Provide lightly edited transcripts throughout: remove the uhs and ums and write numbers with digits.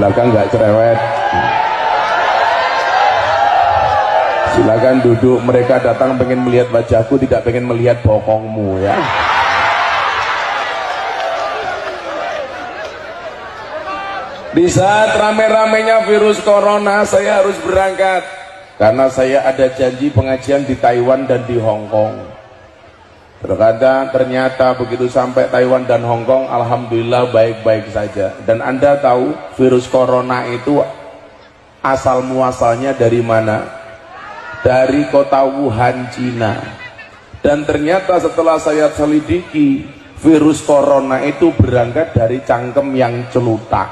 belakang nggak cerewet. Silakan duduk, mereka datang pengen melihat wajahku, tidak pengen melihat bokongmu ya. Di saat rame-ramenya virus corona saya harus berangkat karena saya ada janji pengajian di Taiwan dan di Hong Kong. Ternyata begitu sampai Taiwan dan Hong Kong, alhamdulillah baik-baik saja. Dan Anda tahu virus corona itu asal muasalnya dari mana? Dari kota Wuhan, Cina. Dan ternyata setelah saya selidiki, virus corona itu berangkat dari cangkem yang celutak.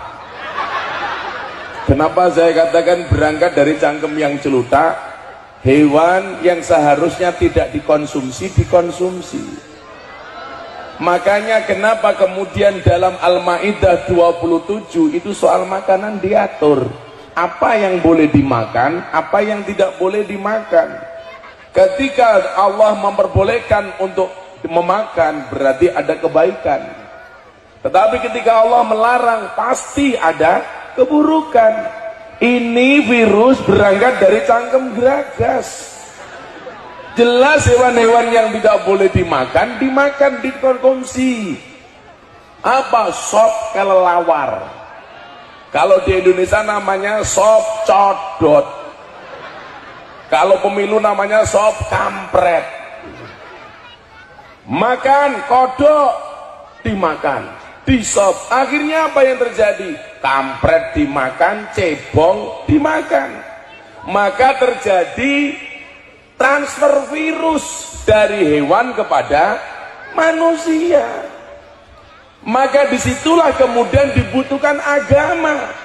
Kenapa saya katakan berangkat dari cangkem yang celutak? Hewan yang seharusnya tidak dikonsumsi, dikonsumsi. Makanya kenapa kemudian dalam Al-Maidah 27 itu soal makanan diatur. Apa yang boleh dimakan, apa yang tidak boleh dimakan. Ketika Allah memperbolehkan untuk memakan, berarti ada kebaikan. Tetapi ketika Allah melarang, pasti ada keburukan. Ini virus berangkat dari cangkem geragas. Jelas hewan-hewan yang tidak boleh dimakan, dimakan, dikonsumsi. Apa? Sop kelelawar. Kalau di Indonesia namanya sop codot. Kalau pemilu namanya sop kampret. Makan kodok, dimakan, disop. Akhirnya apa yang terjadi? Kampret dimakan, cebong dimakan. Maka terjadi transfer virus dari hewan kepada manusia. Maka disitulah kemudian dibutuhkan agama.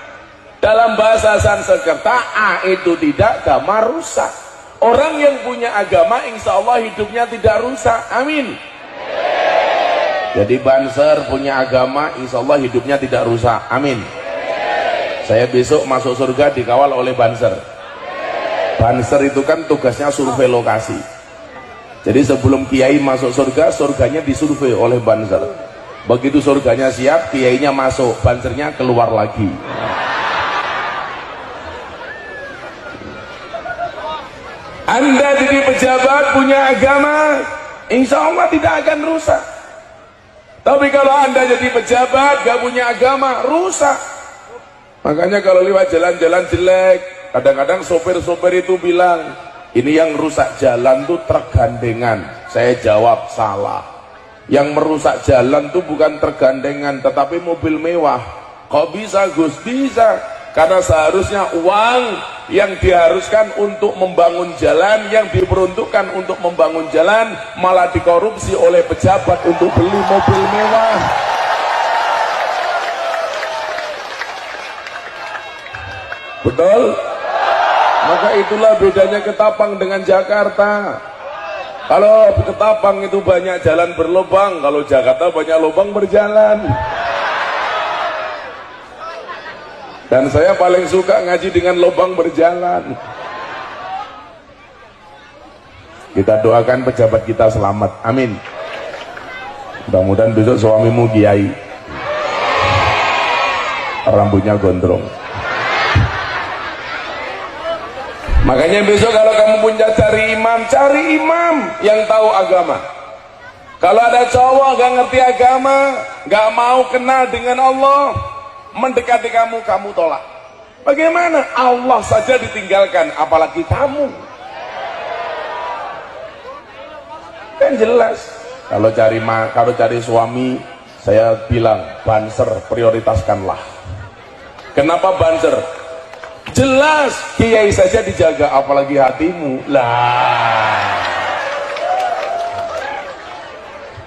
Dalam bahasa Sanskerta, A itu tidak, gama rusak. Orang yang punya agama insya Allah hidupnya tidak rusak. Amin. Jadi Banser punya agama insya Allah hidupnya tidak rusak. Amin. Saya besok masuk surga dikawal oleh Banser. Banser itu kan tugasnya survei lokasi. Jadi sebelum kiai masuk surga, surganya disurvei oleh Banser. Begitu surganya siap, kiainya masuk, bansernya keluar lagi. Anda jadi pejabat punya agama, insya Allah tidak akan rusak. Tapi kalau Anda jadi pejabat gak punya agama, rusak. Makanya kalau lewat jalan-jalan jelek, kadang-kadang sopir-sopir itu bilang, ini yang rusak jalan tuh tergandengan. Saya jawab salah. Yang merusak jalan tuh bukan tergandengan, tetapi mobil mewah. Kok bisa Gus? Bisa. Karena seharusnya uang yang diharuskan untuk membangun jalan, yang diperuntukkan untuk membangun jalan, malah dikorupsi oleh pejabat untuk beli mobil mewah. Betul? Maka itulah bedanya Ketapang dengan Jakarta. Kalau Ketapang itu banyak jalan berlubang, kalau Jakarta banyak lubang berjalan. Dan saya paling suka ngaji dengan lubang berjalan. Kita doakan pejabat kita selamat, amin. Mudah-mudahan besok suamimu kiai, rambutnya gondrong. Makanya besok kalau kamu punya cari imam yang tahu agama. Kalau ada cowok gak ngerti agama, gak mau kenal dengan Allah, mendekati kamu, kamu tolak. Bagaimana? Allah saja ditinggalkan, apalagi kamu. Kan jelas. Kalau cari suami, saya bilang Banser prioritaskanlah. Kenapa Banser? Jelas kiai saja dijaga, apalagi hatimu lah.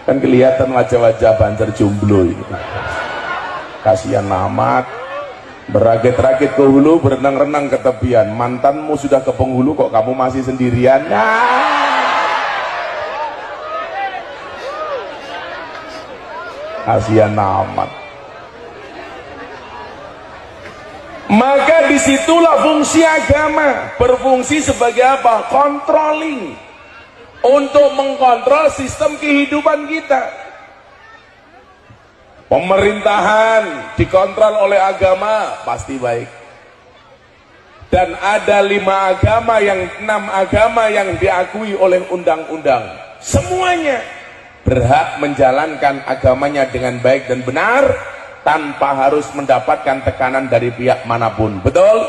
Kan kelihatan wajah-wajah Banser jomblo ini. Kasihan amat. Berakit-rakit ke hulu, berenang-renang ke tepian. Mantanmu sudah ke penghulu, kok kamu masih sendirian? Kasihan amat. Maka disitulah fungsi agama, berfungsi sebagai apa? Controlling, untuk mengkontrol sistem kehidupan kita. Pemerintahan dikontrol oleh agama pasti baik. Dan ada 6 agama yang diakui oleh undang-undang. Semuanya berhak menjalankan agamanya dengan baik dan benar tanpa harus mendapatkan tekanan dari pihak manapun. Betul?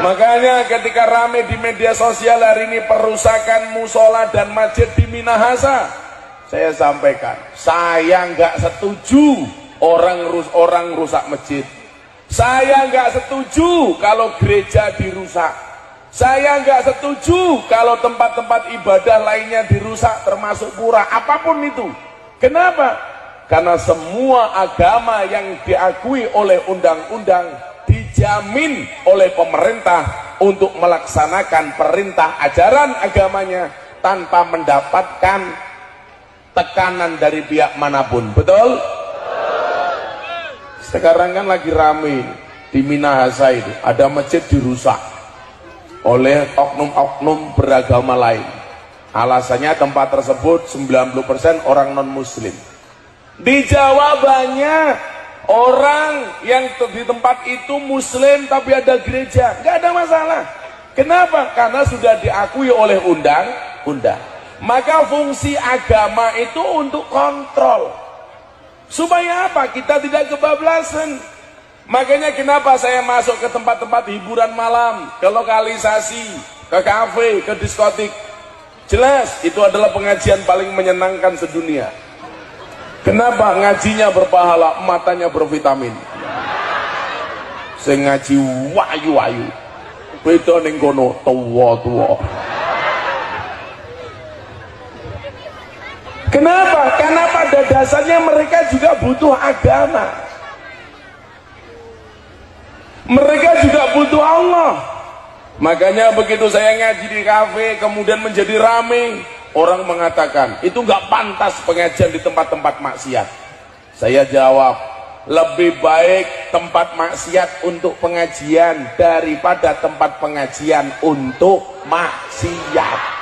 Makanya ketika rame di media sosial hari ini perusakan musola dan masjid di Minahasa, saya sampaikan, saya nggak setuju orang rusak masjid. Saya nggak setuju kalau gereja dirusak. Saya nggak setuju kalau tempat-tempat ibadah lainnya dirusak, termasuk pura, apapun itu. Kenapa? Karena semua agama yang diakui oleh undang-undang dijamin oleh pemerintah untuk melaksanakan perintah ajaran agamanya tanpa mendapatkan tekanan dari pihak manapun. Betul? Sekarang kan lagi rame di Minahasa itu, ada masjid dirusak oleh oknum-oknum beragama lain. Alasannya tempat tersebut 90% orang non muslim. Di Jawa banyak orang yang di tempat itu muslim tapi ada gereja, nggak ada masalah. Kenapa? Karena sudah diakui oleh undang-undang. Maka fungsi agama itu untuk kontrol. Supaya apa? Kita tidak kebablasan. Makanya kenapa saya masuk ke tempat-tempat hiburan malam, ke lokalisasi, ke kafe, ke diskotik. Jelas itu adalah pengajian paling menyenangkan sedunia. Kenapa? Ngajinya berpahala, matanya bervitamin. Saya ngaji wayu-wayu. Beda ning kono tuwa-tuwa. Kenapa? Karena pada dasarnya mereka juga butuh agama. Mereka juga butuh Allah. Makanya begitu saya ngaji di kafe kemudian menjadi rame, orang mengatakan itu nggak pantas pengajian di tempat-tempat maksiat. Saya jawab, lebih baik tempat maksiat untuk pengajian daripada tempat pengajian untuk maksiat.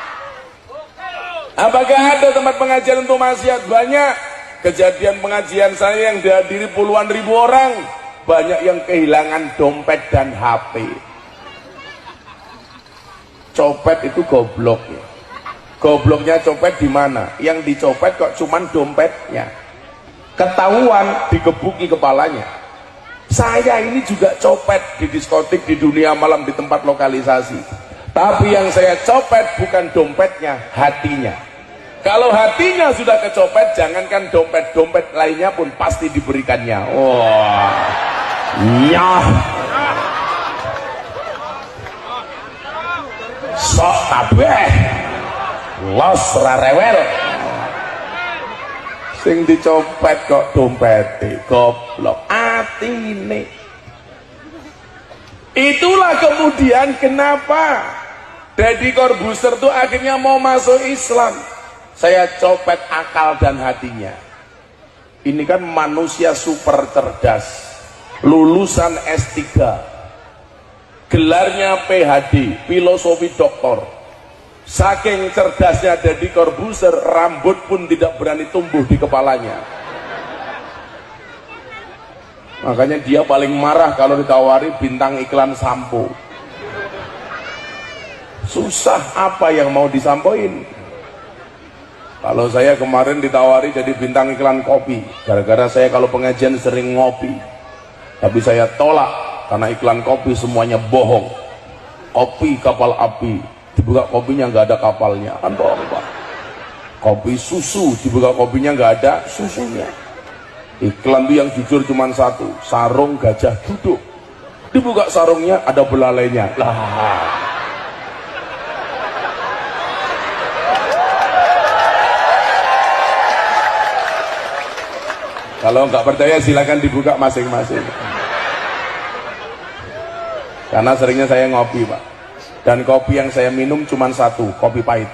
Apakah ada tempat pengajian untuk maksiat? Banyak. Kejadian pengajian saya yang dihadiri puluhan ribu orang, banyak yang kehilangan dompet dan HP. Copet itu goblok ya. Gobloknya copet di mana? Yang dicopet kok cuman dompetnya. Ketahuan digebuki kepalanya. Saya ini juga copet di diskotik, di dunia malam, di tempat lokalisasi. Tapi yang saya copet bukan dompetnya, hatinya. Kalau hatinya sudah kecopet, jangankan dompet-dompet lainnya pun pasti diberikannya. Wah, nyah. Sok kabeh, los rarewel. Sing dicopet kok dompete, goblok. Atine. Itulah kemudian kenapa Deddy Corbuzier tuh akhirnya mau masuk Islam. Saya copet akal dan hatinya. Ini kan manusia super cerdas, lulusan S3, gelarnya PhD, filosofi doktor. Saking cerdasnya Deddy Corbuzier, rambut pun tidak berani tumbuh di kepalanya. Makanya dia paling marah kalau ditawari bintang iklan sampo. Susah apa yang mau disampaikan. Kalau saya kemarin ditawari jadi bintang iklan kopi, gara-gara saya kalau pengajian sering ngopi. Tapi saya tolak karena iklan kopi semuanya bohong. Kopi kapal api, dibuka kopinya nggak ada kapalnya, kan bohong Pak. Kopi susu, dibuka kopinya nggak ada susunya. Iklan itu yang jujur cuma satu, sarung gajah duduk. Dibuka sarungnya ada belalainya. Lah. Kalau nggak percaya silakan dibuka masing-masing. Karena seringnya saya ngopi Pak. Dan kopi yang saya minum cuma satu, kopi pahit.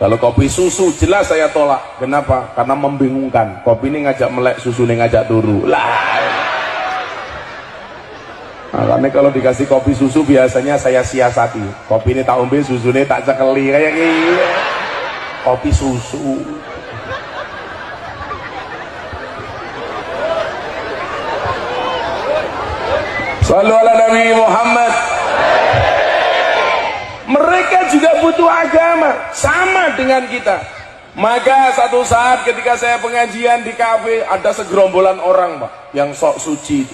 Kalau kopi susu jelas saya tolak. Kenapa? Karena membingungkan. Kopi ini ngajak melek, susu ini ngajak turu. Lah. Makanya kalau dikasih kopi susu biasanya saya siasati. Kopi ini tak ombe, susu ini tak cekeli kayak gini. Kopi susu. Shallu ala Nabi Muhammad. Mereka juga butuh agama sama dengan kita. Maka satu saat ketika saya pengajian di kafe, ada segerombolan orang Pak yang sok suci.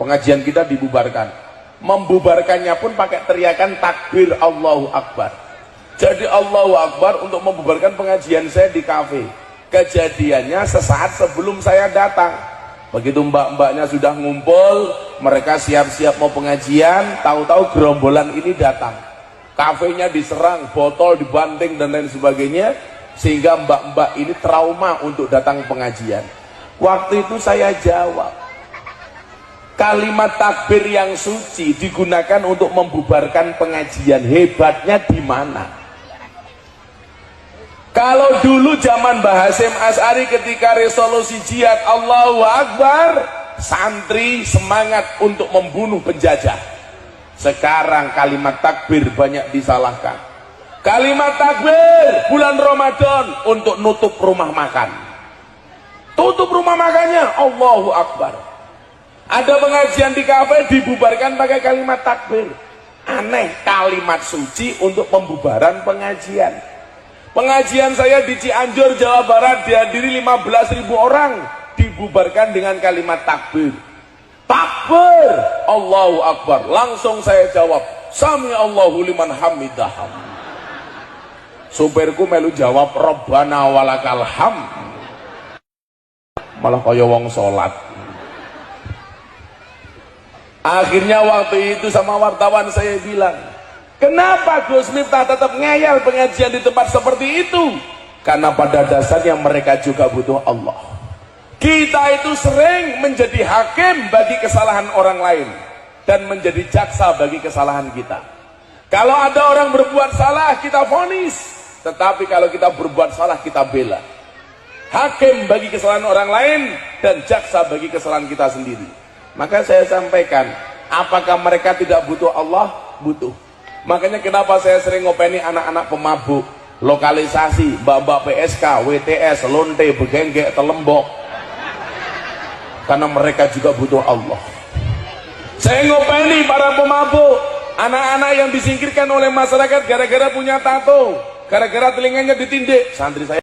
Pengajian kita dibubarkan. Membubarkannya pun pakai teriakan takbir Allahu Akbar. Jadi Allahu Akbar untuk membubarkan pengajian saya di kafe. Kejadiannya sesaat sebelum saya datang. Begitu mbak-mbaknya sudah ngumpul, mereka siap-siap mau pengajian, tahu-tahu gerombolan ini datang. Kafenya diserang, botol dibanting dan lain sebagainya, sehingga mbak-mbak ini trauma untuk datang pengajian. Waktu itu saya jawab, kalimat takbir yang suci digunakan untuk membubarkan pengajian. Hebatnya di mana? Kalau dulu zaman Mbah Hasyim Asy'ari ketika resolusi jihad Allahu Akbar, santri semangat untuk membunuh penjajah. Sekarang kalimat takbir banyak disalahkan. Kalimat takbir bulan Ramadan untuk nutup rumah makan. Tutup rumah makannya Allahu Akbar. Ada pengajian di kafe dibubarkan pakai kalimat takbir. Aneh, kalimat suci untuk pembubaran pengajian. Pengajian saya di Cianjur, Jawa Barat dihadiri 15.000 orang, dibubarkan dengan kalimat takbir. Takbir Allahu Akbar. Langsung saya jawab, Sami Allahu liman hamidah. Supirku melu jawab, Rabbana walakal hamd. Malah kaya wong salat. Akhirnya waktu itu sama wartawan saya bilang, kenapa Gus Miftah tetap ngeyel pengajian di tempat seperti itu? Karena pada dasarnya mereka juga butuh Allah. Kita itu sering menjadi hakim bagi kesalahan orang lain dan menjadi jaksa bagi kesalahan kita. Kalau ada orang berbuat salah, kita vonis. Tetapi kalau kita berbuat salah, kita bela. Hakim bagi kesalahan orang lain dan jaksa bagi kesalahan kita sendiri. Maka saya sampaikan, apakah mereka tidak butuh Allah? Butuh. Makanya kenapa saya sering ngopeni anak-anak pemabuk, lokalisasi, mbak-mbak PSK, WTS, lonte, begenggek, telembok. Karena mereka juga butuh Allah. Saya ngopeni para pemabuk, anak-anak yang disingkirkan oleh masyarakat gara-gara punya tato, gara-gara telinganya ditindik. Santri saya